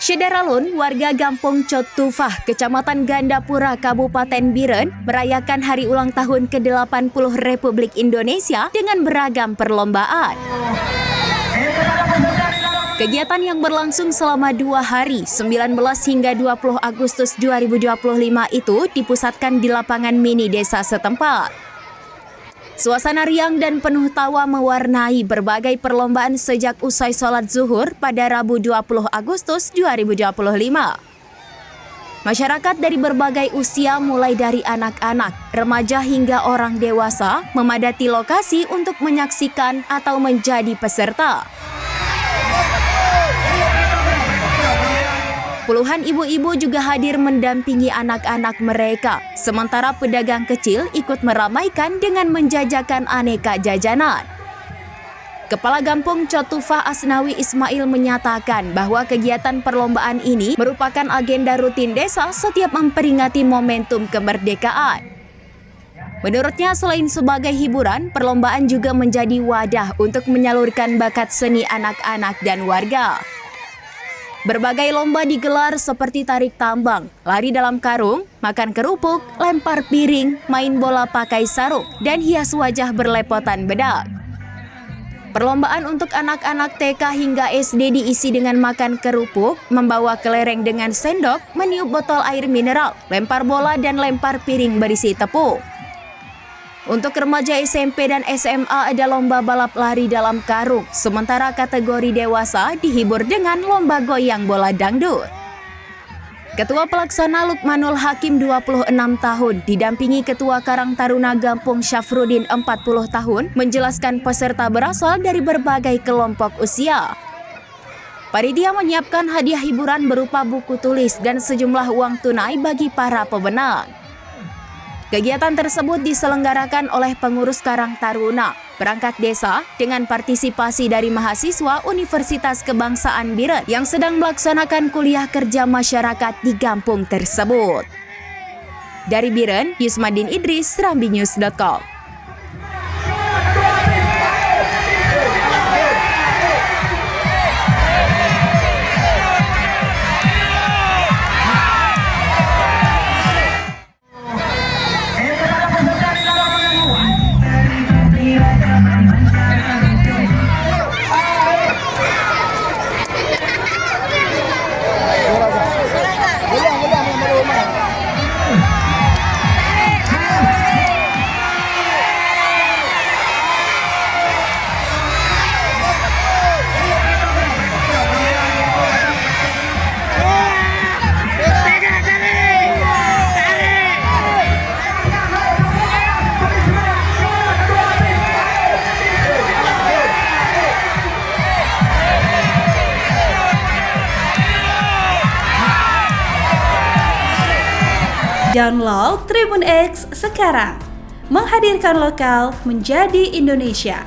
Syederalun, warga Gampong Cotufah, Kecamatan Gandapura, Kabupaten Biren, merayakan hari ulang tahun ke-80 Republik Indonesia dengan beragam perlombaan. Kegiatan yang berlangsung selama 2 hari, 19 hingga 20 Agustus 2025 itu dipusatkan di lapangan mini desa setempat. Suasana riang dan penuh tawa mewarnai berbagai perlombaan sejak usai sholat zuhur pada Rabu 20 Agustus 2025. Masyarakat dari berbagai usia mulai dari anak-anak, remaja hingga orang dewasa memadati lokasi untuk menyaksikan atau menjadi peserta. Puluhan ibu-ibu juga hadir mendampingi anak-anak mereka, sementara pedagang kecil ikut meramaikan dengan menjajakan aneka jajanan. Kepala Gampong Cotufah Asnawi Ismail menyatakan bahwa kegiatan perlombaan ini merupakan agenda rutin desa setiap memperingati momentum kemerdekaan. Menurutnya, selain sebagai hiburan, perlombaan juga menjadi wadah untuk menyalurkan bakat seni anak-anak dan warga. Berbagai lomba digelar seperti tarik tambang, lari dalam karung, makan kerupuk, lempar piring, main bola pakai sarung, dan hias wajah berlepotan bedak. Perlombaan untuk anak-anak TK hingga SD diisi dengan makan kerupuk, membawa kelereng dengan sendok, meniup botol air mineral, lempar bola, dan lempar piring berisi tepung. Untuk remaja SMP dan SMA ada lomba balap lari dalam karung, sementara kategori dewasa dihibur dengan lomba goyang bola dangdut. Ketua Pelaksana Lukmanul Hakim 26 tahun, didampingi Ketua Karang Taruna Gampong Syafruddin 40 tahun, menjelaskan peserta berasal dari berbagai kelompok usia. Panitia menyiapkan hadiah hiburan berupa buku tulis dan sejumlah uang tunai bagi para pemenang. Kegiatan tersebut diselenggarakan oleh pengurus Karang Taruna, perangkat desa, dengan partisipasi dari mahasiswa Universitas Kebangsaan Biren yang sedang melaksanakan kuliah kerja masyarakat di kampung tersebut. Dari Biren, Yusmadin Idris, serambinews.com. Download Tribun X sekarang, menghadirkan lokal menjadi Indonesia.